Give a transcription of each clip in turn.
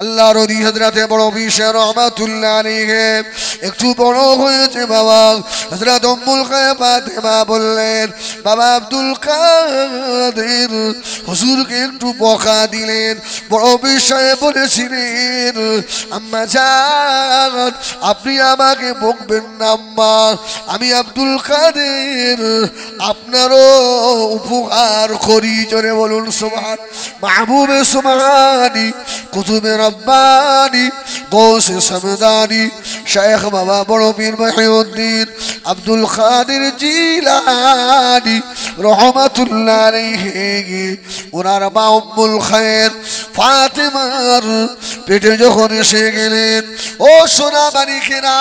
আল্লাহর ওলি হযরতে বড় পীর রহমাতুল্লাহ আলাইহি একটু বড় হয়েছে বাবা। হযরত উম্মুল খায়ের ফাতেমা বললেন, বাবা আব্দুল কাদের হুজুরকে একটু বকা দিলেন। বড় পীর সাহেব বলেছিলেন, আম্মা জান আপনি আমাকে বকবেন না আম্মা, আমি আব্দুল কাদের আপনারও উপকার করি। জোরে বলুন সুবহান। মাহবুবে সুবহানি কুতুবে রব্বানি গৌসে সমদানি শেখ বাবা বড় পীর মহিউদ্দিন আব্দুল কাদের জিলানী রহমাতুল্লাহ আলাইহি ওনার মা উম্মুল খায়ের ফাতেমার পেটে যখন এসে গেলেন, ও সোনা বাড়িখেরা,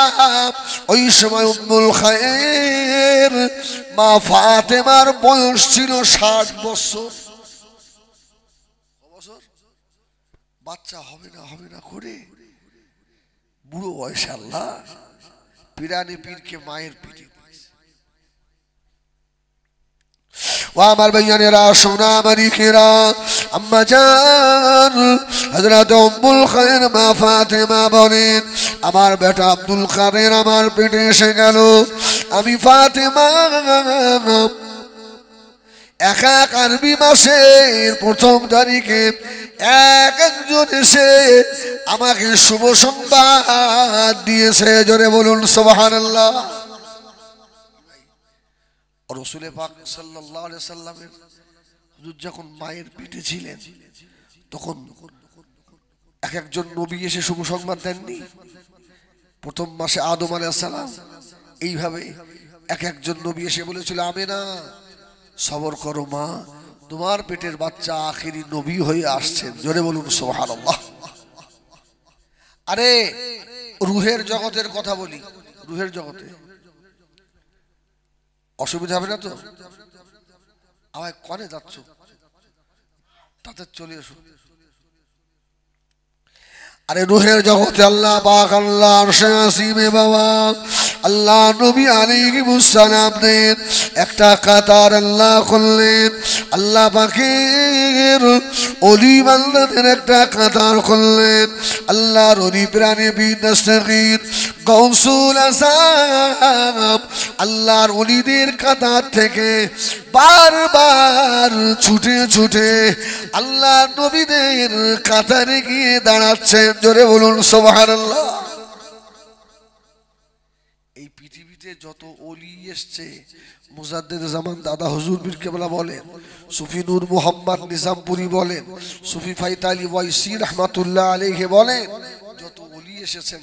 ওই সময় উম্মুল খায়ের মা ফাতেমার বয়স ছিল 60 বছর। বাচ্চা হবে না করে বুড়ো বয়সে আল্লাহ পিরানি পীরকে মায়ের পিঠে। ও আমার ভাইয়ানেরা, সোনা মানিকেরা, আম্মা জান হযরত উম্মুল খায়ের মা ফাতেমা বলেন, আমার বেটা আব্দুল কাদের আমার পেটে এসে গেল। আমি ফাতেমা এক আরবি মাসের 1ম তারিখে একজন এসে আমাকে শুভ সংবাদ দিয়েছে। জোরে বলুন সুবহানাল্লাহ। রাসূল পাক সাল্লাল্লাহু আলাইহি সাল্লামের হুজুর যখন মায়ের পেটে ছিলেন তখন একজন নবী এসে শুভ সংবাদ দেননি? 1ম মাসে আদম আলাইহিস সালাম এইভাবে একজন নবী এসে বলেছিল, আমেনা সবর করো মা, তোমার পেটের বাচ্চা আখেরি নবী হয়ে আসছেন। জোরে বলুন সুবহানাল্লাহ। আরে রুহের জগতের কথা বলি, রুহের জগতে অসুবিধা হবে না তো? আমায় কনে যাচ্ছ, তাতে চলে এসো। আরে রুহের জগতে আল্লাহ পাক আল্লাহ আরশে আসিমে বাবা আল্লাহ নবী আলাইহিস সালামের একটা কাতার আল্লাহ করলেন। আল্লাহ পাকের ওলি বান্দাদের একটা কাতার করলেন। আল্লাহর ওলি প্রাণে বীর দস্তগীর গৌসুল আযম আল্লাহর ওলিদের কাতার থেকে বারবার ছুটে ছুটে আল্লাহর নবীদের কাতারে গিয়ে দাঁড়াচ্ছেন। জোরে বলুন সুবহানাল্লাহ। এই পৃথিবীতে যত ওলি এসছে, মুজাদ্দিদ জামান দাদা হুজুর পীর কেবলা বলেন, সুফি নূর মোহাম্মদ নিজামপুরি বলেন, সুফি ফাইতালি ওয়াইসি রাহমাতুল্লাহ আলাইহি বলেন, যত ওলি এসেছেন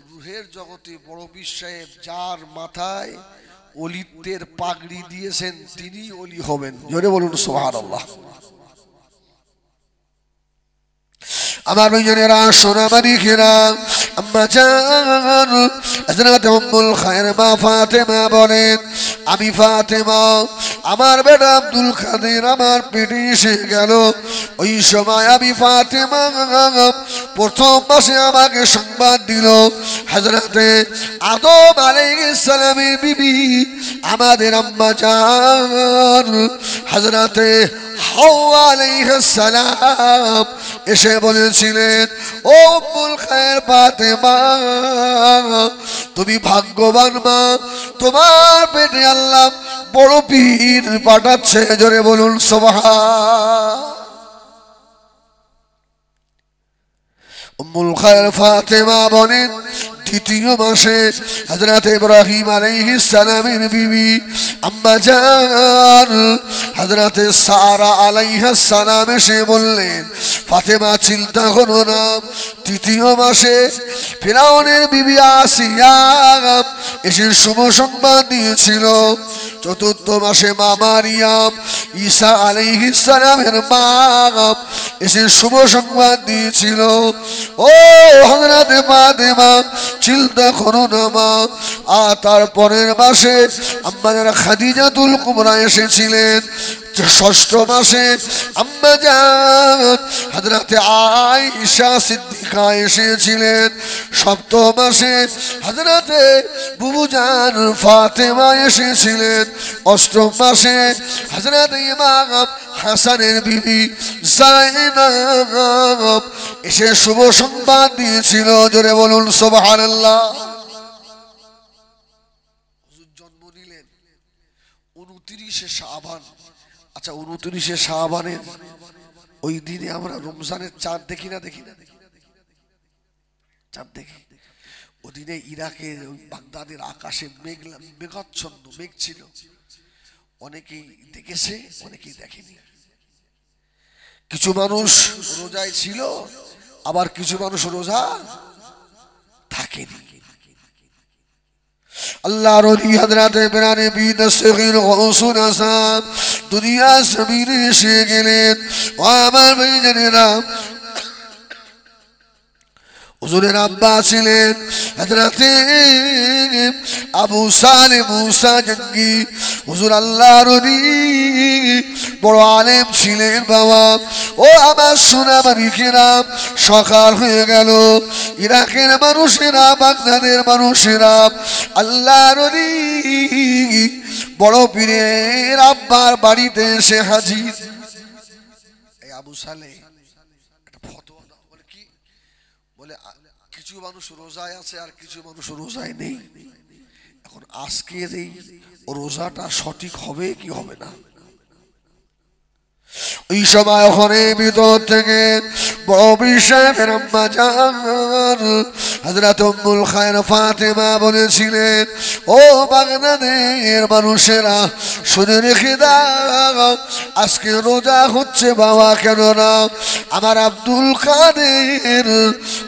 রুহের জগতে বড় পীর সাহেব যার মাথায় ওলিত্বের পাগড়ি দিয়েছেন তিনি ওলি হবেন। জোরে বলুন সুবহানাল্লাহ। আমার ভাইয়েরা, সোনা মানিকেরা, আম্মা জান হযরত উম্মুল খায়ের মা ফাতেমা বলেন, আমি ফাতেমা আমার বেটা আব্দুল কাদের আমার পেটে এসে গেল। ওই সময় আমি ফাতেমা 1ম মাসে আমাকে সংবাদ দিল হযরতে আদম আলাইহিস সালামের বিবি আমাদের আম্মা জান হযরতে হাওয়া আলাইহিস সালাম এসে বলেছিলেন, ও উম্মুল খায়ের ফাতেমা তুমি ভাগ্যবান মা, তোমার পেটে আল্লাহ বড় পীর পাঠাচ্ছে। জোরে বলুন সুবহান। উম্মুল খায়ের ফাতেমা বলেন, 2য় মাসে হযরত ইব্রাহিম আলাইহিস সালামের বিবি আম্মা জান হযরত সারা আলাইহিস সালাম এসে বললেন, ফাতেমা চিন্তা করো না, 3য় মাসে ফিরাউনের বিবি আসিয়া এসে শুভ সংবাদ দিয়েছিল। 4র্থ মাসে মা মারিয়াম ঈসা আলাইহিস সালামের মা এসে শুভ সংবাদ দিয়েছিল। ও হযরত ফাতেমা চিন্তা করো না মা। আর তারপরের মাসে আম্মা খাদিজাতুল কুবরা এসেছিলেন। ষষ্ঠ মাসে আম্মা জান হযরতে আয়েশা সিদ্দিকা এসেছিলেন। সপ্তম মাসে হযরতে বুবু জান ফাতেমা এসেছিলেন। অষ্টম মাসে হযরত ইমাম হাসানের বিবি যায়েনব এসে শুভ সংবাদ দিয়েছিল। জোরে বলুন সুবহানাল্লাহ। হুজুর জন্ম নিলেন 29 শাবান। আচ্ছা 29 শাবানের ওই দিনে আমরা রমজানের চাঁদ দেখি না? চাঁদ দেখি। ওদিনে ইরাকের বাগদাদের আকাশে মেঘাচ্ছন্ন মেঘ ছিল। অনেকেই দেখেছে, অনেকেই দেখেনি। কিছু মানুষ রোজায় ছিল, আবার কিছু মানুষ রোজা থাকেনি। আল্লাহর ওলি হযরতে ইবরানে বিন সগীর গৌসুল আযম দুনিয়া জমিনে এসে গেলেন। ও আমার ভাইজানেরা, হুজুরের আব্বা ছিলেন হযরতে আবু সালেহ মুসা জঙ্গি। হুজুর আল্লাহর ওলি বড় আলেম ছিলেন বাবা। ও আমার সোনামানিকেরা, সকাল হয়ে গেল। ইরাকের মানুষেরা, বাগদাদের মানুষেরা আল্লাহর ওলি বড় পীরের আব্বার বাড়িতে এসে হাজির। এই আবু সালেহ একটা ফতোয়া দাও। বলে কি? বলে কিছু মানুষ রোজায় আছে আর কিছু মানুষ রোজায় নেই। এখন আজকের এই রোজাটা সঠিক হবে কি হবে না? ওই সময় ওখানে ভিতর থেকে বড় বিশালের আম্মা জান হযরত উম্মুল খায়র ফাতেমা বলেছিলেন, ও বাগদাদের মানুষেরা শুনে রেখে দাও, আজকে রোজা হচ্ছে বাবা। কেন না? আমার আব্দুল কাদের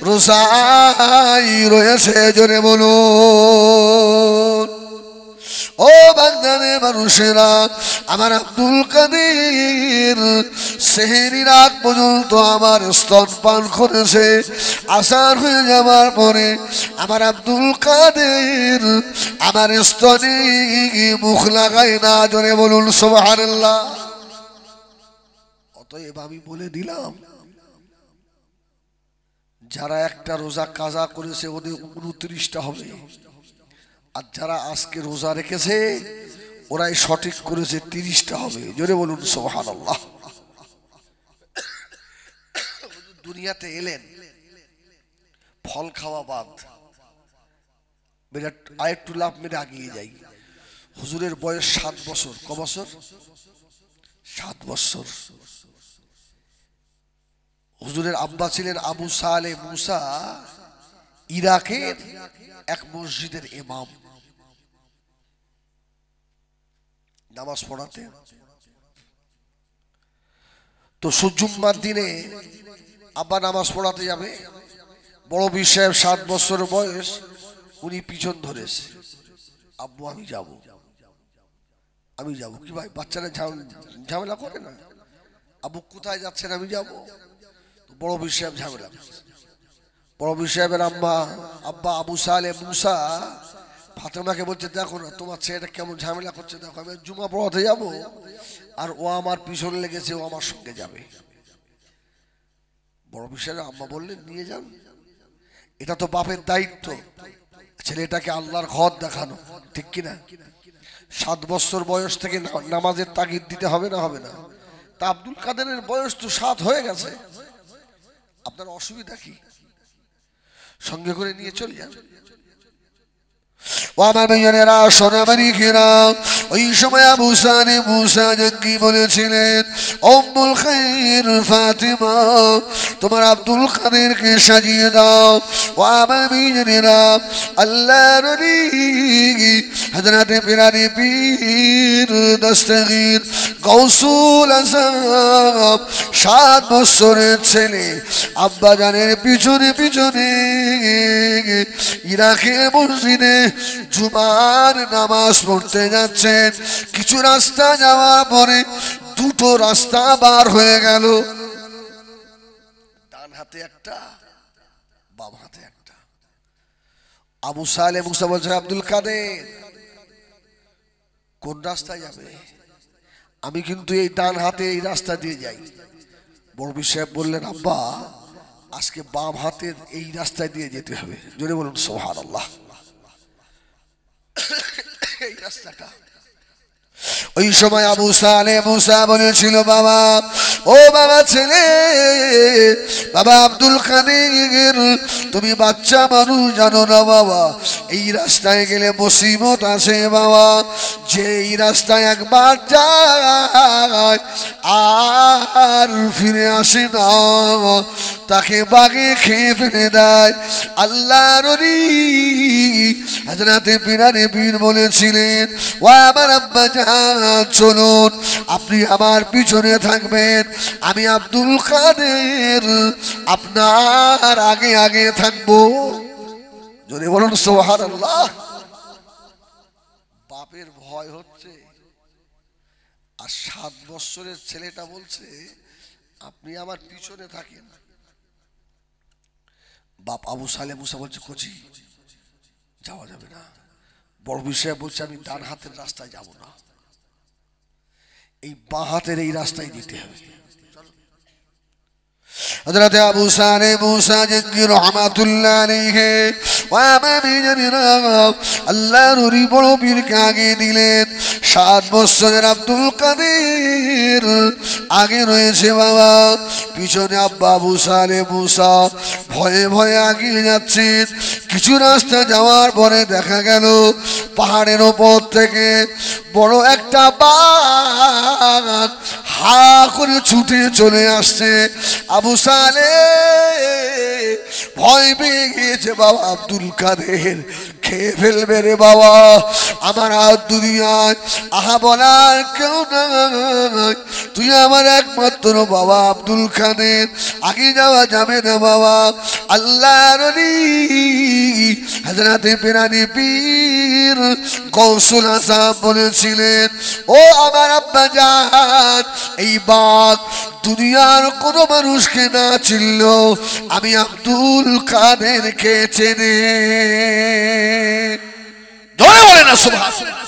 রোজায় রয়েছে। জোরে বলুন। ও বাগদাদের মানুষেরা, আমার আব্দুল কাদের সেহরির আগ পর্যন্ত আমার স্তন পান করেছে। আসার হয়ে যাওয়ার পরে আমার আব্দুল কাদের আমার স্তনে মুখ লাগায় না। জোরে বলুন সুবহানাল্লাহ। অতএব আমি বলে দিলাম, যারা একটা রোজা কাজা করেছে ওদের 29টা হবে, আর যারা আজকে রোজা রেখেছে ওরাই সঠিক করেছে 30টা হবে। জোরে বলুন সুবহানাল্লাহ। দুনিয়াতে এলেন ফল খাওয়া বাদ। আরেকটু লাভ মেরে আগিয়ে যাই। হুজুরের বয়স 7 বছর। ক বছর? 7 বছর। হুজুরের আব্বা ছিলেন আবু সালেহ মুসা, ইরাকের এক মসজিদের ইমাম। নামাজ পড়াতে তো জুম্মার দিনে আব্বা নামাজ পড়াতে যাবে। বড় বীর সাহেব 7 বছর বয়স, উনি পিছন ধরেছে, আব্বু আমি যাব। কি ভাই, বাচ্চারা ঝামেলা করে না? আব্বু কোথায় যাচ্ছেন? আমি যাব। তো বড় বীর সাহেব ঝামেলা করছে। বড় বীর সাহেবের আব্বা আবু সালেহ মুসা ফাতেমাকে বলছে, দেখো না তোমার ছেলেটা কেমন ঝামেলা করছে, দেখো আমি জুমা পড়াতে যাব আর ও আমার পিছনে লেগেছে, ও আমার সঙ্গে যাবে। বড় বীর সাহেব আম্মা বললেন, নিয়ে যান, এটা তো বাপের দায়িত্ব, ছেলেটাকে আল্লাহর ঘর দেখানো, ঠিক কিনা? 7 বছর বয়স থেকে নামাজের তাগিদ দিতে হবে না? হবে না? তা আব্দুল কাদেরের বয়স তো 7 হয়ে গেছে, আপনার অসুবিধা কি? সঙ্গে করে নিয়ে চলে যান। ও আমার ভাইয়েরা, সোনামানিকেরা, ওই সময় আবু সালেহ মুসা জঙ্গি বলেছিলেন, উম্মুল খায়র ফাতেমা তোমার আব্দুল কাদেরকে সাজিয়ে দাও। ও আমার ভাইয়েরা, আল্লাহর ওলি হযরতে পিরানি পীর দস্তগীর গৌসুল আযম 7 বছরের ছেলে আব্বা জানের পিছনে পিছনে ইরাকের মসজিদে জুমার নামাজ পড়তে যাচ্ছেন। কিছু রাস্তা যাওয়ার পরে দুটো রাস্তা বার হয়ে গেল, ডান হাতে একটা, বাম হাতে একটা। আবু সালেহ মুসা বলছে, আব্দুল কাদের কোন রাস্তায় যাবে? আমি কিন্তু এই ডান হাতে এই রাস্তা দিয়ে যাই। বড়বীর সাহেব বললেন, আব্বা আজকে বাম হাতের এই রাস্তায় দিয়ে যেতে হবে। জোরে বলুন সুবহানাল্লাহ। এই রাস্তাটা ওই সময় আবু সালে মুসা বলেছিল, বাবা ও বাবা ছেলে, বাবা আব্দুল কাদের, তুমি বাচ্চা মানুষ জানো না বাবা, এই রাস্তায় গেলে মুসিবত আছে বাবা। যে এই রাস্তায় একবার যায় আর ফিরে আসে না, তাকে বাগে খেয়ে ফেলে দেয়। আল্লাহর ওলি হযরতে বিলালে বীর বলেছিলেন, ও আমার আব্বা জান, চলুন আপনি আমার পিছনে থাকবেন, আমি আব্দুল কাদের আপনার আগে আগে থাকবো। যদি বলুন সুবহানাল্লাহ। বাপের ভয় হচ্ছে, আর 7 বছরের ছেলেটা বলছে আপনি আমার পিছনে থাকেন। বাপ আবু সালে মুসা বলছে, কোচি যাওয়া যাবে না। বড় বিষয় বলছে, আমি ডান হাতের রাস্তায় যাব না, এই বাঁ হাতের এই রাস্তায় দিতে হবে। হযরত আবু সালে মুসা জঙ্গি রহমাতুল্লাহ আলাইহি ওয়া মামিনা আল্লাহর ওলি বড় বীরকে আগে দিলেন। 7 বছরের আব্দুল কাদের আগে রয়েছে বাবা, পিছনে আব্বা আবু সালে মুসা ভয়ে ভয়ে এগিয়ে যাচ্ছেন। কিছু রাস্তা যাওয়ার পরে দেখা গেল পাহাড়ের ওপর থেকে বড় একটা বাঘ হা করে ছুটে চলে আসছে। আবু সালে ভয় পেয়ে গিয়েছে, বাবা আব্দুল কাদের খেয়ে ফেলবে রে বাবা, আমার আর দুনিয়ায় আহা বলার কেউ নাই, তুই আমার একমাত্র বাবা আব্দুল কাদের, আগে যাওয়া যাবে না বাবা। আল্লাহর ওলি হযরতে পিরানি পীর গৌসুল আযম বলেছিলেন, ও আমার আব্বা জান, এই বাঘ দুনিয়ার কোন মানুষকে না চিনল, আমি আব্দুল কাদেরকে চেনে। জোরে বলে না সুবহানাল্লাহ।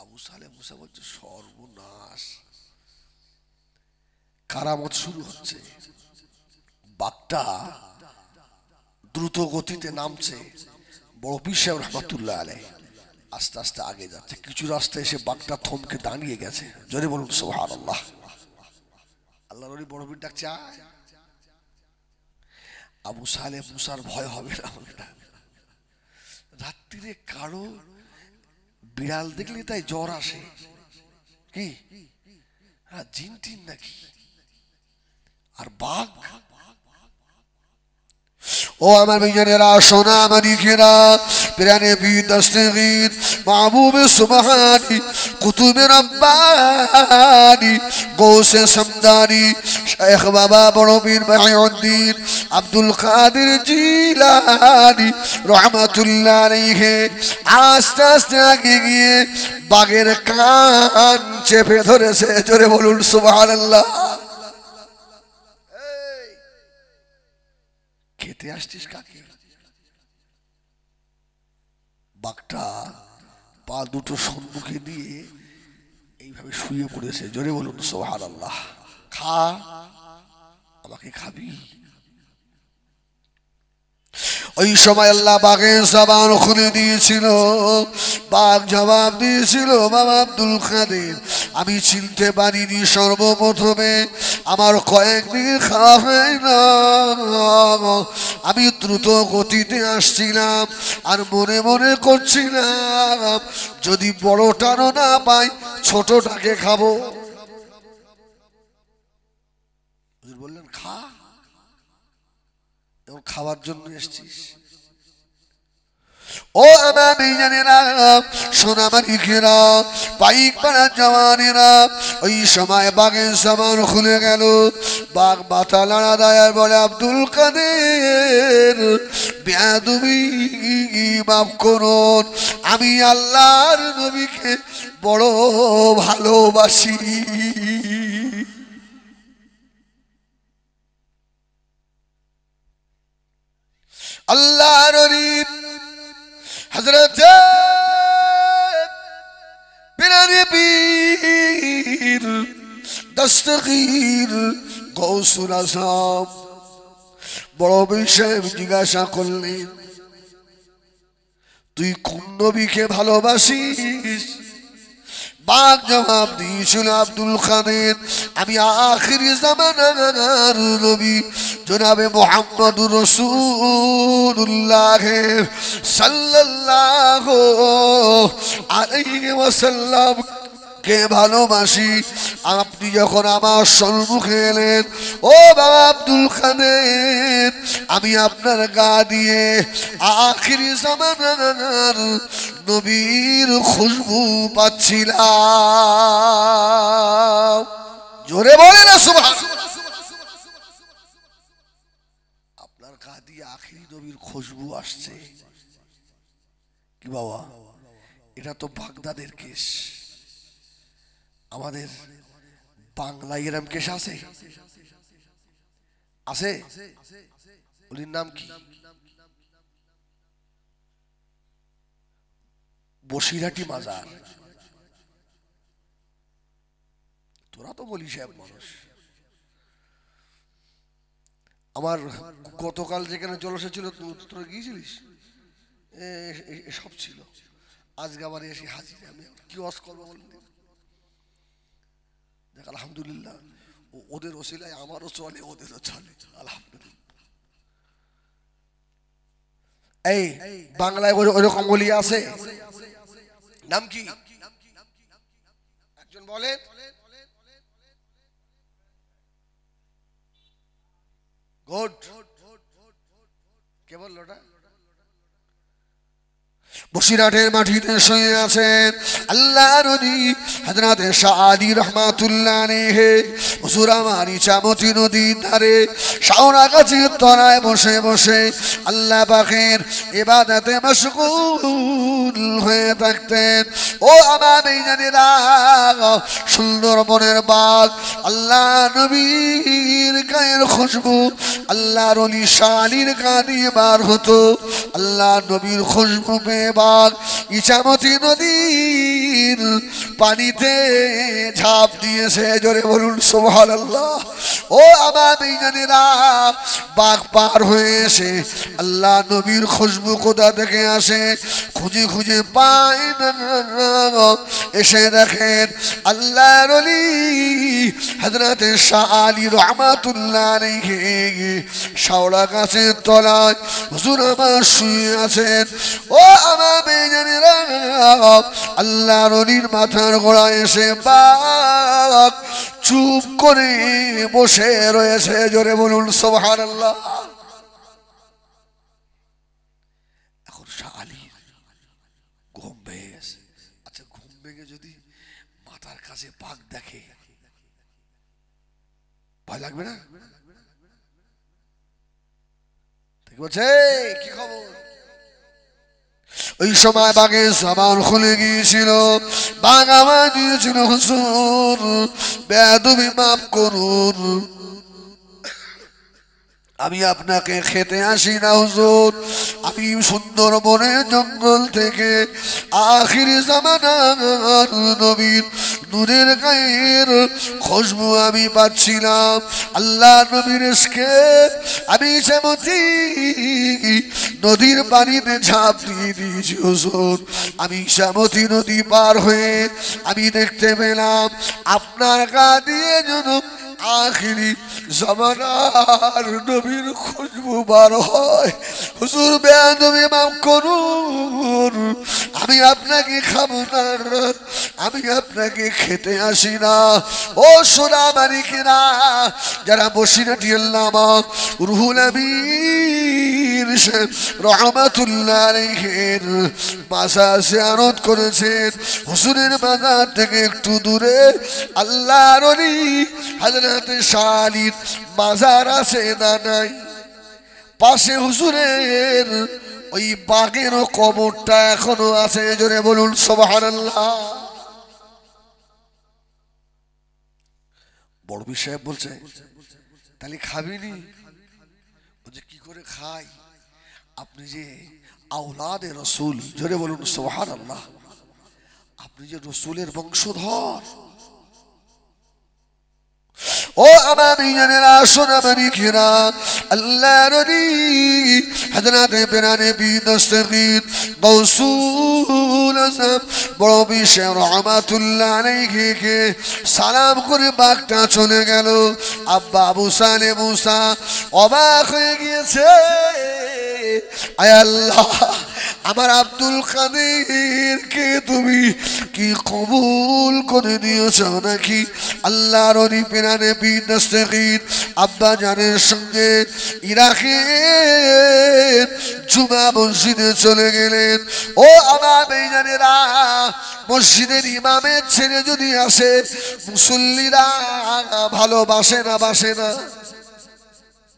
আবু সালে মুসা বলছে, সর্বনাশ, কারামত শুরু হচ্ছে। বাঘটা দ্রুত গতিতে নামছে। বড় পীর সাহেব রহমাতুল্লাহ আলাইহি আস্তে আস্তে আগে যাচ্ছে। কিছু রাস্তায় এসে বাঘটা থমকে দাঁড়িয়ে গেছে। জোরে বলুন সুবহানাল্লাহ। আল্লাহর ওলি বড় পীর ডাকছে, আবু সালে মুসার ভয় হবে না। রাত্রিরে কারো বিড়াল দেখলে তাই জ্বর আসে, কি হ্যাঁ জিন টিন নাকি? আর বাঘ, ও আমার ভাইজানেরা, সোনা মানিকেরা, প্রাণে বীর দস্তগীর মাহবুবে সুবহানি কুতুবে রব্বানি গৌসে সমদানি শেখ বাবা বড় পীর মাহিউদ্দিন আব্দুল কাদের জিলানী রহমাতুল্লাহ আলাইহি আস্তে আস্তে আগে গিয়ে বাঘের কান চেপে ধরেছে। জোরে বলুন সুবহানাল্লাহ। খেতে আসছিস কাকে? বাঘটা পা দুটো সম্মুখে দিয়ে এইভাবে শুয়ে পড়েছে। জোরে বলুন সুবহানাল্লাহ। খা, আমাকে খাবি? ওই সময় আল্লাহ বাঘের জবান খুলে দিয়েছিল। বাঘ জবাব দিয়েছিল, বাবা আব্দুল কাদের, আমি চিনতে পারিনি সর্বপ্রথমে, আমার কয়েকদিন খাওয়া হয় না, আমি দ্রুত গতিতে আসছিলাম আর মনে মনে করছিলাম যদি বড়টারও না পাই ছোটটাকে খাবো। বললেন খা, খাওয়ার জন্য এসছিস? ও আমার ভাইজানেরা, সোনা মানিকেরা, বাইক পাড়া জওয়ানেরা, ওই সময় বাঘের জবান খুলে গেল। বাঘ মাথা নাড়া দেয় আর বলে, আব্দুল কাদের, বেয়াদবি মাফ করুন, আমি আল্লাহর নবীকে বড় ভালোবাসি। আল্লাহর ওলি হযরত দস্তগীর গৌসুল আজম বড় বিষয় জিজ্ঞাসা করলেন, তুই কোন নবীকে ভালোবাসিস? বাক জবাব দিয়েছিল আব্দুল কাদের, আমি আখির জামানার নবী জনাবে মুহাম্মদুর রাসূলুল্লাহ সাল্লাল্লাহু আলাইহি ওয়াসাল্লাম কে ভালোবাসি। আপনি যখন আমার সম্মুখে এলেন, ও বাবা আব্দুল কাদের, আমি আপনার গা দিয়ে আখিরি জামানার নবীর খুশবু পাচ্ছিলাম। জোরে বলে না সুবহানাল্লাহ। আপনার গা দিয়ে আখিরি নবীর খুশবু আসছে কি বাবা? এটা তো বাগদাদের কেস। আমাদের বাংলায় এরম কেস আছে? আছে? উনির নাম কি? বসিরহাটি মাজার। তোরা তো বলি সাহেব মানুষ। আমার গতকাল যেখানে জলসা ছিল তোরা গিয়েছিলিস, সব ছিল। আজকে আবার এসে হাজির। আমি কি ওয়াজ করবো বলেন? দেখ আলহামদুলিল্লাহ, ওদের ওসিলায় আমারও চলে, ওদেরও চলে আলহামদুলিল্লাহ। এই বাংলায় ওরকম বলি আছে? নাম কি? একজন বলেন। গুড। কে বলল ওটা? বসিরহাটের মাটিতে শুয়ে আছেন আল্লাহর নবী হযরত শাহ আলী রাহমাতুল্লাহ আলাইহি। হুজুর আমার ইছামতি নদীর ধারে শাওরা গাছের তলায় বসে বসে আল্লাহ পাকের ইবাদতে মশগুল হয়ে থাকতেন। ও আমার বেঈমানেরা, সুন্দরবনের বাগ আল্লাহ নবীর গায়ের খুশবু আল্লাহর ওলি শাহ আলীর গা দিয়ে বার হতো। আল্লাহ নবীর খুশবু বাগ ইছামতি নদীর পানিতে ঝাঁপ দিয়েছে। জোরে বলুন সুবহানাল্লাহ। ও আমার বেঈমানেরা, বাগ পার হয়ে এসে আল্লাহ নবীর খুশবু কোথা থেকে আসে খুঁজে খুঁজে পায় না। এসে দেখেন আল্লাহর ওলি হযরত শাহ আলী রাহমাতুল্লাহ আলাইহি শাওরা গাছের তলায় হুজুর আমার শুয়ে আছেন। ও আমার বেঈমানেরা, আল্লাহর ওলির মাথার গোড়ায় এসে বাগ চুপ করে বসে রয়েছে। জোরে বলুন সুবহানাল্লাহ। এখন শাহ আলীর ঘুম ভেঙে গেছে। আচ্ছা, ঘুম ভেঙে যদি মাথার কাছে বাঘ দেখে ভয় লাগবে না? ঠিক বলছে? কি খবর? ওই সময় বাঘের জবান খুলে গিয়েছিল। বাঘ আওয়াজ দিয়েছিল, হুজুর বেয়াদবি মাফ করুন, আমি আপনাকে খেতে আসি না হুজুর। আমি সুন্দরবনের জঙ্গল থেকে আখিরি জামানার নবীর নূরের গায়ের খুশবু আমি পাচ্ছিলাম। আল্লাহ নবীর ইশকে আমি ইছামতি নদীর পানিতে ঝাঁপ দিয়ে দিয়েছি হুজুর। আমি ইছামতি নদী পার হয়ে আমি দেখতে পেলাম আপনার গা দিয়ে যেন আখিরি জামানার নবীর খুশবু বার হয়। হুজুর বেয়াদবি মাফ করুন, আমি আপনাকে খাবো না, আমি আপনাকে খেতে আসি না। ও সোনা মানিকেরা, যারা বসিরহাটি আল্লামা রুহুল আমিন রাহমাতুল্লাহ আলাইহির মাজার জিয়ারত করেছেন, হুজুরের মাজার থেকে একটু দূরে আল্লাহর ওলি হযরত শাহ আলীর মাজার আছে না নাই? পাশে হুজুরের ওই বাঘের কবরটা এখনো আছে। জোরে বলুন সুবহানাল্লাহ। বড়বীর সাহেব বলছে, তাহলে খাবিনি? বলছে কি করে খাই? আপনি যে আওলাদে রসুল, জোরে বলুন সুবহানাল্লাহ, আপনি যে রসুলের বংশধর, ও আমার জানেরা সোনামানি খেরা আল্লাহ রনি হযরত প্রাণে বিদস্তগীর গৌসুল আযম বড় বিশেষ রহমাতুল্লাহ আলাইহিকে সালাম করে বাঘটা চলে গেল। আব্বা আবু সালেহ মুসা অবাক হয়ে গিয়েছে, আয় আল্লাহ, আমার আব্দুল কাদেরকে তুমি কি কবুল করে দিয়েছো নাকি? আল্লাহর ওলি প্রাণে বীর দস্তগীর আব্বা জানের সঙ্গে ইরাকের জুমা মসজিদে চলে গেলেন। ও আমার বেজানেরা, মসজিদের ইমামের ছেলে যদি আসে মুসল্লিরা ভালোবাসে না, বাসে না?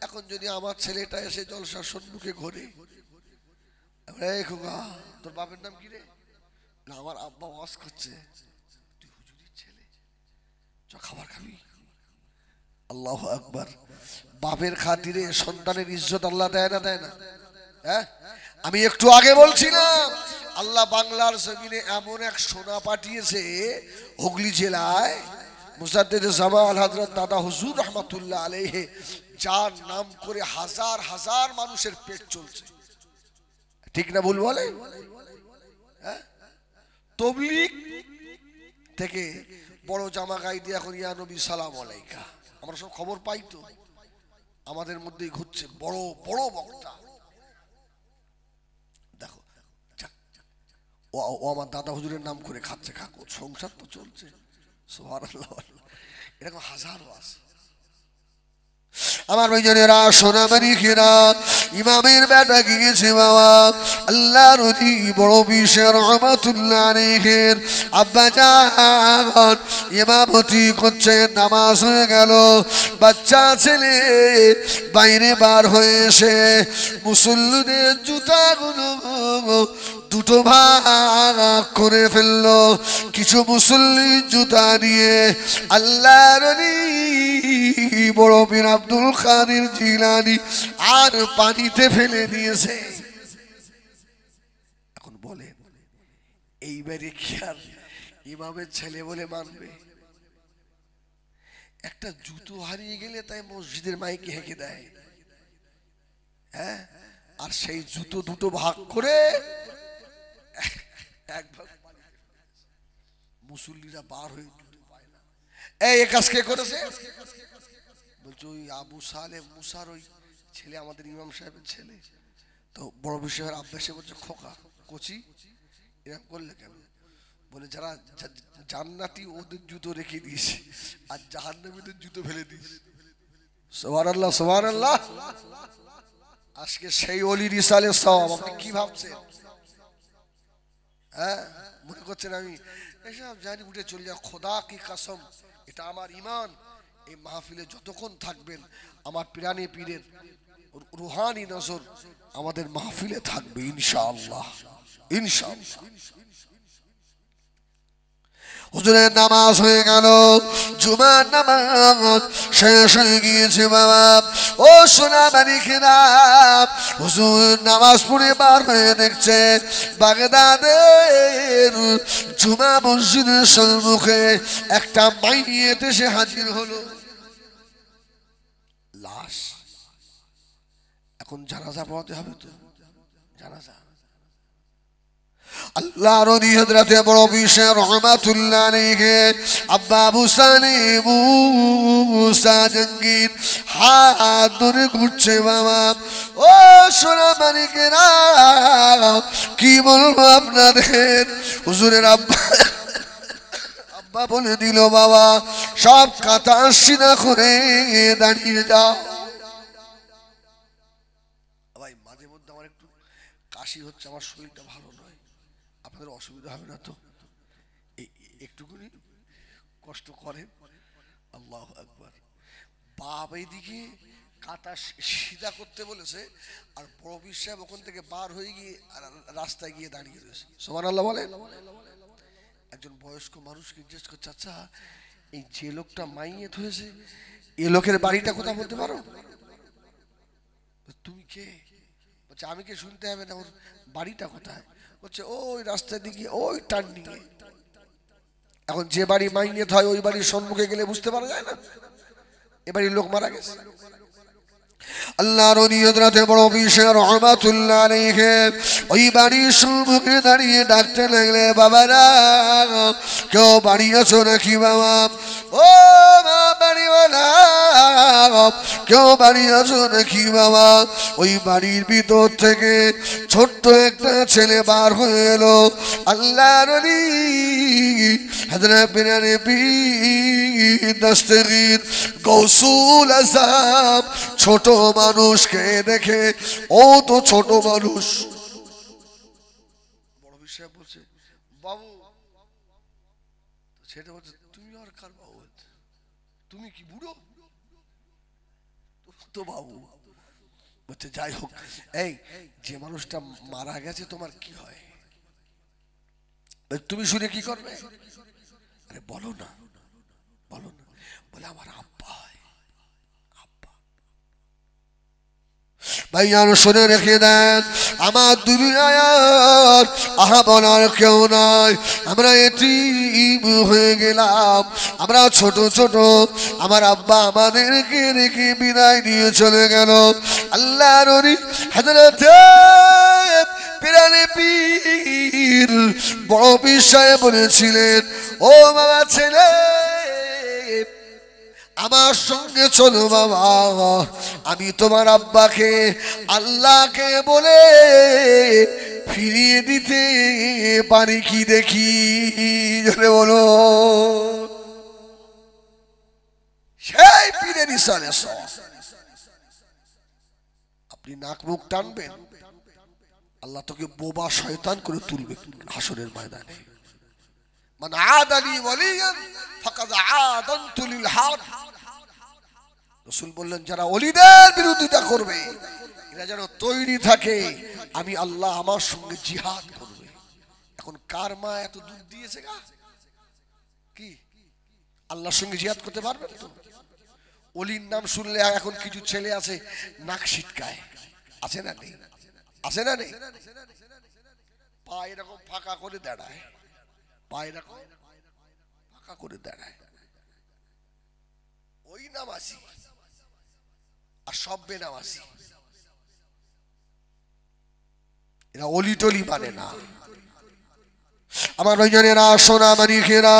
এখন যদি আমার ছেলেটা এসে জলসার সম্মুখে ঘোরে, তোর বাপের নাম কি রে? না, আমার আব্বা ওয়াজ করছে। তুই হুজুরির ছেলে, চ খাবার খাবি। আল্লাহু আকবার। বাপের খাতিরে সন্তানের ইজ্জত আল্লাহ দেয় না, দেয় না? হ্যাঁ, আমি একটু আগে বলছিলাম আল্লাহ বাংলার জমিনে এমন এক সোনা পাঠিয়েছে হুগলি জেলায়, মুজাদ্দিদ জামাল হযরত দাদা হুজুর রহমাতুল্লাহ আলাইহি, যার নাম করে হাজার হাজার মানুষের পেট চলছে। ঠিক না ভুল বলে? তবলিগ থেকে বড় জামা গায়ে দিয়ে এখন ইয়া নবী সালাম আলাইকা, আমরা সব খবর পাই তো, আমাদের মধ্যেই ঘুরছে বড় বড় বক্তা। দেখো ও আমার দাদা হুজুরের নাম করে খাচ্ছে, খাকো, সংসার তো চলছে। সুবহানাল্লাহ, এরকম হাজারো আছে। আমার ভাইজানেরা সোনামানি খেরা ইমামের বেটা গিয়েছে বাবা আল্লাহর ওলি বড় বিশেষ রহমাতুল্লাহ আলাইহির আব্বা জান ইমামতি করছেন। নামাজ হয়ে গেল, বাচ্চা ছেলে বাইরে বার হয়ে এসে মুসল্লিদের জুতাগুলো দুটো ভাগ করে ফেললো। কিছু মুসল্লি জুতা নিয়ে আল্লাহর ওলি বড় পীর আব্দুল কাদের জিলানী আর পানিতে ফেলে দিয়েছে। এখন বলে এইবারে কি আর ইমামের ছেলে বলে মানবে? একটা জুতো হারিয়ে গেলে তাই মসজিদের মাইকে হেঁকে দেয়, হ্যাঁ, আর সেই জুতো দুটো ভাগ করে এক ভাগ মুসল্লিরা বার হয়ে জুতো পায় না। এই কাজ কে করেছে? বলছে ওই আবু সালেহ মুসার ওই ছেলে, আমাদের ইমাম সাহেবের ছেলে। তো বড় বিষয়ের আব্বাসে বলছে, খোকা কচি এরকম করলে কেন? বলে যারা জান্নাতি ওদের জুতো রেখে দিয়েছে আর জাহান্নামীদের জুতো ফেলে দিয়েছে। সুবহানাল্লাহ, সুবহানাল্লাহ। আজকে সেই ওলি রিসালের সওয়াব আপনি কি ভাবছেন? হ্যাঁ, মনে করছেন আমি এসব জানি, উঠে চলে যা। খোদা কি কসম, এটা আমার ঈমান। এই মাহফিলে যতক্ষণ থাকবেন আমার পিরানি পীরের রুহানি নজর আমাদের মাহফিলে থাকবে ইনশাআল্লাহ, ইনশাআল্লাহ। হুজুরের নামাজ হয়ে গেল, জুমার নামাজ শেষ হয়ে গিয়েছে বাবা। ও সোনামানি খেরা, হুজুর নামাজ পড়ে বার হয়ে দেখছে বাগদাদের জুমা মসজিদের সম্মুখে একটা মাইয়েত এসে হাজির হলো, লাশ। এখন জানাজা পড়াতে হবে তো, জানাজা। আল্লাহর ওলি হযরতে বড় বিশেষ রহমাতুল্লাহ আলাইহি আব্বা আবু সালেহ মুসা জাহাঙ্গীর হাত ধরে ঘুরছে বাবা। ও সোনামানি খেরা, কি বলবো আপনাদের, হুজুরের আব্বা বলে দিল, বাবা সব কাতা সিধা করে দাঁড়িয়ে যাও। ভাই মাঝে মধ্যে আমার একটু কাশি হচ্ছে, আমার শরীরটা ভালো নয়, আপনাদের অসুবিধা হবে না তো? একটুখানি কষ্ট করেন। আল্লাহু আকবার। বাপ এইদিকে কাটা সিধা করতে বলেছে, আর প্রবীর সাহেব ওখান থেকে বার হয়ে গিয়ে রাস্তায় গিয়ে দাঁড়িয়ে রয়েছে। সুবহানাল্লাহ বলেন। একজন বয়স্ক মানুষকে জিজ্ঞেস করছে, আচ্ছা এই যে লোকটা মাইয়েত হয়েছে, এ লোকের বাড়িটা কোথায় বলতে পারো? তুমি কে? বলছে আমি কে শুনতে হবে না, ওর বাড়িটা কোথায়? বলছে ওই রাস্তা দিকে, ওই টার্নিংয়ে। এখন যে বাড়ি মাইনেত হয় ওই বাড়ির সম্মুখে গেলে বুঝতে পারা যায় না? এবারে লোক মারা গেছে। আল্লাহর ওলি হযরত বড় পীর রহমাতুল্লাহ আলাইহি ওই বাড়ির সম্মুখে দাঁড়িয়ে ডাকতে লাগলে, বাবারা কেউ বাড়ি আছো নাকি বাবা? ও মা বাড়িওয়ালা, কেউ বাড়ি আছো নাকি বাবা? ওই বাড়ির ভিতর থেকে ছোট্ট একটা ছেলে বার হয়ে এলো। আল্লাহর ওলি হযরত পিরানে পীর দস্তগীর গৌসুল আযম ছোট মানুষকে দেখে, ও তো ছোট মানুষ, বড় বিষয় বলছে বাবু, ছেলে বলছে তুমি আর কার বাবু? তুমি কি বুড়ো? তো বাবু বলছে যাই হোক, এই যে মানুষটা মারা গেছে তোমার কি হয়? তুমি শুনে কি করবে? আরে বলো না, বলো না। বলে আমার আব্বা হয়। আব্বা ভাইয়ান শুনে রেখে দেন, আমার দুনিয়ায় আহা বলার কেউ নাই। আমরা এতিম হয়ে গেলাম, আমরা ছোট ছোট। আমার আব্বা আমাদেরকে রেখে বিদায় নিয়ে চলে গেল। আল্লাহর ওলি হযরত পিরানে পীর বড় পীর সাহেব বলেছিলেন, ও বাবা ছেলে আমার সঙ্গে চলো বাবা, আমি তোমার আব্বাকে আল্লাহকে বলে ফিরিয়ে দিতে পারি কি দেখি। বলো সেই পীরের ইশারে আপনি নাক মুখ টানবেন, আল্লাহ তোকে বোবা শয়তান করে তুলবে হাসরের ময়দানে। মান আদালি ওয়ালিয়ান ফাকাদ আদানতু লিল হাদ। রাসূল বললেন যারা ওলিদের বিরোধিতা করবে এরা যেন তৈরি থাকে, আমি আল্লাহ আমার সঙ্গে জিহাদ করবে। এখন কার মা এত দুধ দিয়েছে গা, কি আল্লাহর সঙ্গে জিহাদ করতে পারবে তো? ওলির নাম শুনলে এখন কিছু ছেলে আছে নাক ছিটকায়, আছে না নেই? আছে না নেই? পা এরকম ফাঁকা করে দাঁড়ায়, পা এরকম ফাঁকা করে দাঁড়ায়। ওই নামাজি আর সব বেনামাজি, এরা অলি টলি মানে না। আমার ভাইজানেরা সোনা মানিকেরা,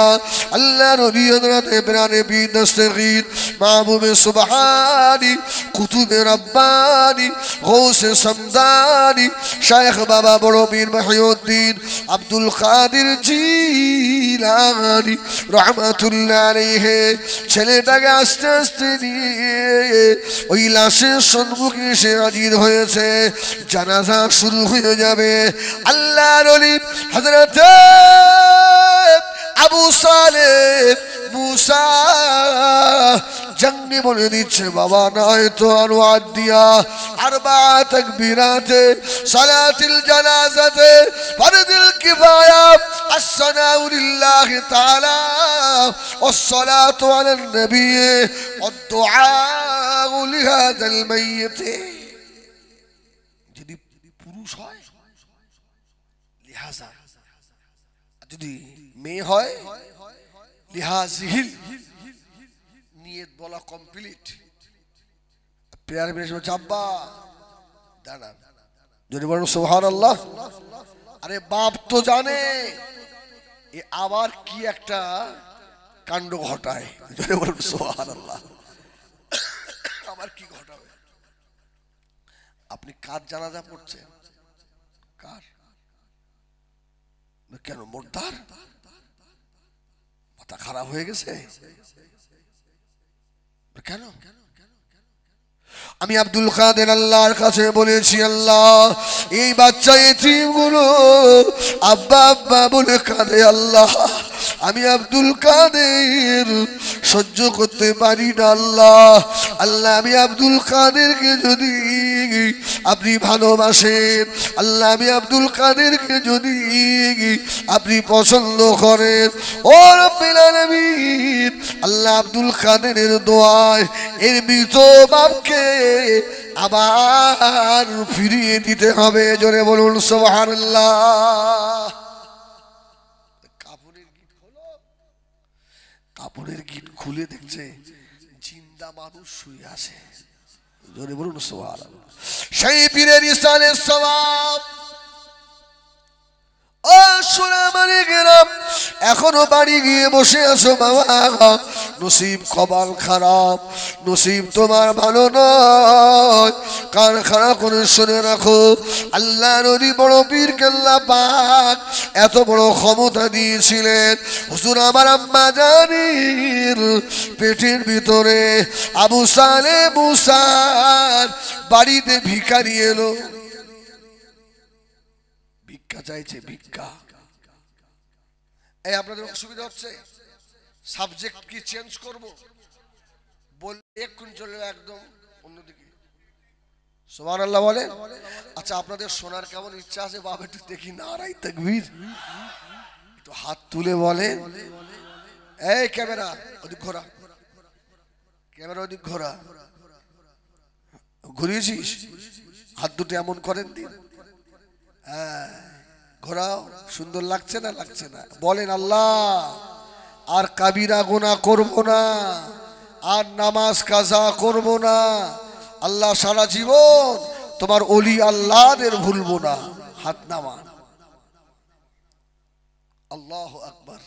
আল্লাহর ওলি হযরত পিরানে পীর দস্তগীর মাহবুবে সুবহানি কুতুবে রব্বানি গৌসে সমদানি শায়খ বাবা বড় পীর মহিউদ্দিন আব্দুল কাদের জিলানী রহমাতুল্লাহ আলাইহি ছেলেটাকে আস্তে আস্তে নিয়ে ওই লাশের সম্মুখে এসে হাজির হয়েছে। জানাজা শুরু হয়ে যাবে। আল্লাহর ওলি হযরত আবু সালেহ মুসা জঙ্গি বলে দিচ্ছে, বাবা নয় তো আনোয়ার দিয়া আরবা তাকবীরাতে সালাতুল জানাজাতে ফরদুল কিফায়া আসসালামু লিল্লাহি তাআলা ওয়াসসালাতু আলান নবী ওয়াদ-দুআ লিহাযাল মাইয়িত। যদি পুরুষ হয় লিহাজা, যদি মেয়ে হয় লিহাজিল, নিয়ত বলা কমপ্লিট। প্রেয়ার বেশ আব্বা দাঁড়ান, যদি বলেন সুবহানাল্লাহ। আরে বাপ তো জানে এ আবার কি একটা কাণ্ড ঘটায়, যদি বলেন সুবহানাল্লাহ। আবার কি ঘটাবে? আপনি কার জানাজা পড়ছেন? কার? কেন মোর্দার? মাথা খারাপ হয়ে গেছে কেন? আমি আব্দুল কাদের আল্লাহর কাছে বলেছি, আল্লাহ এই বাচ্চা এতিমগুলো আব্বা আব্বা বলে কাঁদে, আল্লাহ আমি আব্দুল কাদের সহ্য করতে পারি না। আল্লাহ আল্লাহ আমি আব্দুল কাদেরকে যদি আপনি ভালোবাসেন, আল্লাহ আমি আব্দুল কাদেরকে যদি আপনি পছন্দ করেন, ও রব্বুল আলামিন আল্লাহ আব্দুল কাদেরের দোয়ায় এর মৃত বাপকে আবার ফিরিয়ে দিতে হবে। জোরে বলুন সুবহানাল্লাহ। কাপড়ের গিট খুলে দেখছে জিন্দা মৃদা মানুষ শুয়ে আছে, জোরে বলুন সুবহানাল্লাহ। সেই পীরের ইসানের সওয়াব ও সোনামারি গ্রাম, এখনো বাড়ি গিয়ে বসে আছো বাবা, নসিব কপাল খারাপ, নসিব তোমার ভালো নয়। কান খারাপ করে শুনে রাখো, আল্লাহ নবী বড় পীর কেল্লা পাক এত বড় ক্ষমতা দিয়েছিলেন। হুজুর আমার আম্মা জানির পেটের ভিতরে আবু সালে মুসার বাড়িতে ভিখারি এলো, ভিক্ষা চাইছে, ভিক্ষা। এই আপনাদের অসুবিধা হচ্ছে, সাবজেক্ট কি চেঞ্জ করব? বল এক্ষুন চলে একদম অন্যদিকে, সুবহানাল্লাহ বলে। আচ্ছা আপনাদের শোনার কেমন ইচ্ছা আছে বাবা? একটু দেখি নারাই তাকবীর, একটু হাত তুলে বলে। এই ক্যামেরা ওদিক ঘোরা, ক্যামেরা ওদিক ঘোরা, ঘুরিয়েছিস? হাত দুটো এমন করেন দিন, হ্যাঁ ঘোরাও। সুন্দর লাগছে না? লাগছে না? বলেন আল্লাহ আর কাবিরা গুনাহ করব না, আর নামাজ কাজা করব না, আল্লাহ সারা জীবন তোমার ওলি আল্লাহদের ভুলবো না। হাত নামান, আল্লাহু আকবার,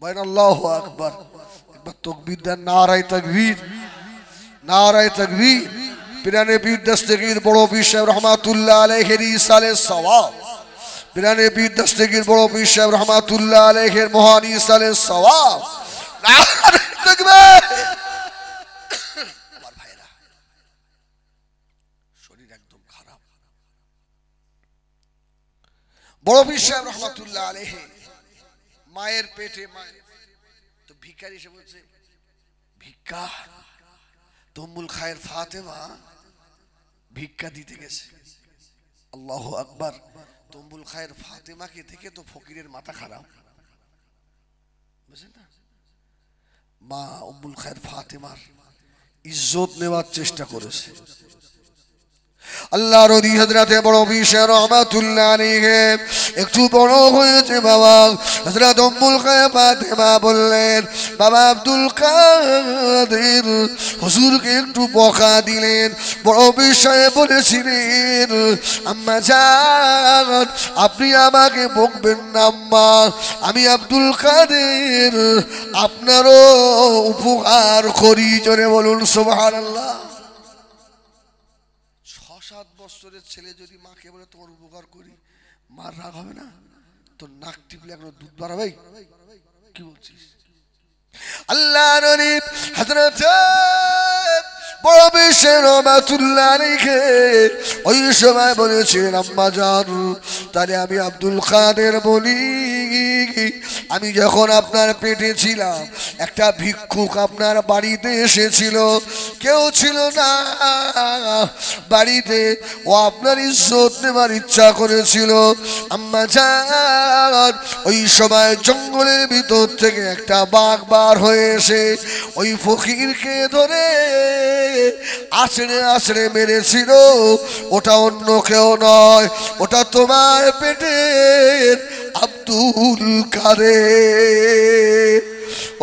বলেন আল্লাহু আকবার। একবার তাকবীর দেন, নারায়ে তাকবীর, নারায়ে তাকবীর। পিরানে পীর দস্তগীর বড় পীর সাহেব রহমাতুল্লাহ আলাইহির ইসালের সওয়াব, পিরানে পীর দস্তগীর বড় পীর সাহেব রহমাতুল্লাহ আলাইহির মহান ইসালের সওয়াব। নারায়ে তাকবীর। আমার ভাইরা শরীর একদম খারাপ, বড় পীর সাহেব রহমাতুল্লাহ আলাইহি মায়ের পেটে, মায়ের তো ভিখারি এসে বলছে ভিক্ষা। উম্মুল খায়ের ফাতেমা ভিক্ষা দিতে গেছে, আল্লাহু আকবার। উম্মুল খায়ের ফাতেমাকে দেখে তো ফকিরের মাথা খারাপ, বুঝলেন না? মা উম্মুল খায়ের ফাতেমার ইজ্জত নেওয়ার চেষ্টা করেছে। আল্লাহর ওলি হযরতে বড় পীর রহমাতুল্লাহ আলাইহি একটু বড় হয়েছে বাবা। হযরত উম্মুল খায়ের ফাতেমা বললেন, বাবা আব্দুল কাদের হুজুরকে একটু বকা দিলেন। বড় পীর সাহেব বলেছিলেন, আম্মা জান আপনি আমাকে বকবেন না আম্মা, আমি আব্দুল কাদের আপনারও উপকার করি। জোরে বলুন সুবহানাল্লাহ। 6-7 বছরের ছেলে যদি মাকে বলে তোমার উপকার করি, মার রাগ হবে না? তোর নাক টিপলে এখন দুধ বাড়াবে, কি বলছিস? আল্লাহ নবী হযরত বড় পীর রহমাতুল্লাহ আলাইহি ওই সময় বলেছিলেন, আম্মা জান তাহলে আমি আব্দুল কাদের বলি, আমি যখন আপনার পেটে ছিলাম একটা ভিক্ষুক আপনার বাড়িতে এসেছিল, কেউ ছিল না বাড়িতে, ও আপনার ইজ্জত নেবার ইচ্ছা করেছিল। আম্মা জান ওই সময় জঙ্গলের ভিতর থেকে একটা বাঘ বার হয়ে এসে ওই ফকিরকে ধরে আছড়ে আছড়ে মেরেছিল। ওটা অন্য কেউ নয়, ওটা তোমার পেটের আব্দুল কাদের।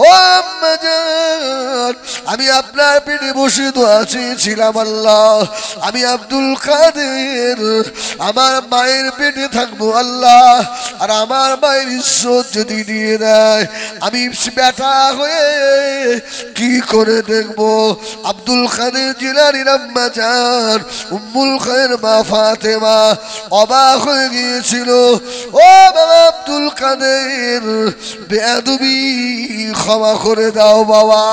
ও আম্মা জান আমি আপনার পেটে বসে দোয়া চেয়েছিলাম, আল্লাহ আমি আব্দুল কাদের আমার মায়ের পেটে থাকবো আল্লাহ, আর আমার মায়ের ইজ্জত যদি নিয়ে নেয় আমি বেটা হয়ে কি করে দেখবো? আব্দুল কাদের জিলানীর আম্মা জান উম্মুল খায়ের মা ফাতেমা অবাক হয়ে গিয়েছিল। ও বাবা আব্দুল কাদের বেয়াদবি ক্ষমা করে দাও বাবা।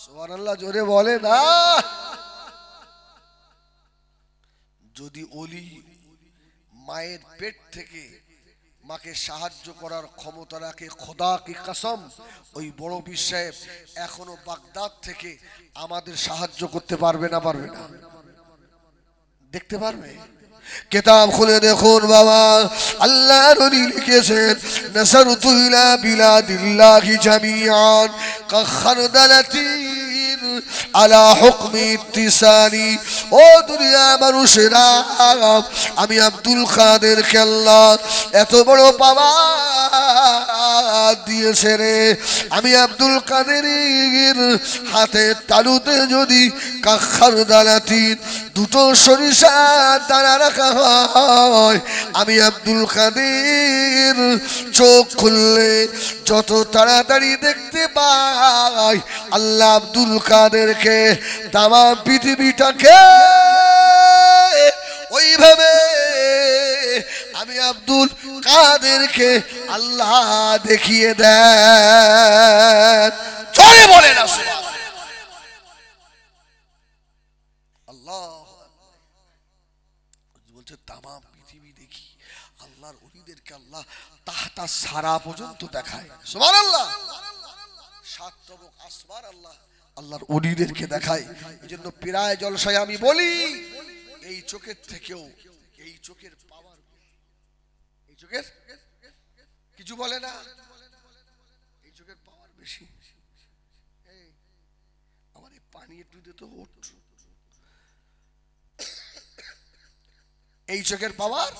সুবহানাল্লাহ জোরে বলে না। যদি ওলি মায়ের পেট থেকে মাকে সাহায্য করার ক্ষমতা রাখে, খোদা কি কসম ওই বড় পীর সাহেব এখনো বাগদাদ থেকে আমাদের সাহায্য করতে পারবে না? পারবে না? দেখতে পারবে? কিতাব খুলে দেখুন বাবা, আল্লাহ নবী লিখেছেন, নাসারতু ইলা বিলাদিল্লাহি জামিআন কাখারদালাতিন আলা হুকমি ইত্তিসালি। ও দুনিয়া মানুষেরা, আমি আব্দুল কাদেরকে আল্লাহ এত বড় পাওয়ার দিয়েছে রে। আমি আব্দুল কাদেরের হাতের তালুতে যদি কাখার দানাতির দুটো সরিষা দানা রাখা হয়, আমি আব্দুল কাদের চোখ খুললে যত তাড়াতাড়ি দেখতে পাই আল্লাহ আব্দুল কাদেরকে, তামাম পৃথিবীটাকে ওইভাবে আমি আব্দুল কাদেরকে আল্লাহ দেখিয়ে দেন। জোরে বলেন আল্লাহ। বলছে তামাম পৃথিবী দেখি, আল্লাহর ওলিদেরকে আল্লাহ তাহতা সারা পর্যন্ত দেখায়। সুবহানাল্লাহ। সাত তবক আসমান আল্লাহ আল্লাহর ওলিদেরকে দেখায়। এই জন্য প্রায় জলসায় আমি বলি, এই চোখের থেকেও এই চোখের পাওয়ার, এই চোখের কিছু বলে না, এই চোখের পাওয়ার বেশি। আমার এই পানি একটু দিতে ওঠ। এই চোখের পাওয়ার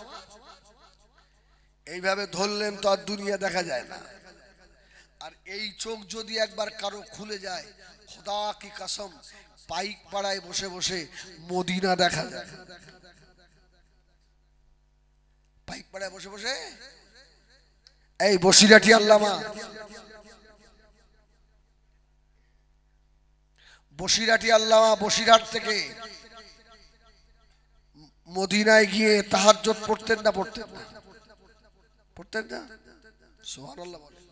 এইভাবে ধরলেন তো আর দুনিয়া দেখা যায় না। আর এই চোখ যদি একবার কারো খুলে যায়, খোদা কি কসম, পাইক পাড়ায় বসে বসে মদিনা দেখা যায়। পাইক পাড়ায় বসে বসে এই বসিরাটি আল্লামা, বসিরাটি আল্লামা বসিরহাট থেকে মদিনায় গিয়ে তাহাজ্জুদ পড়তেন না? পড়তেন না? পড়তেন না? সুবহানাল্লাহ বলেন।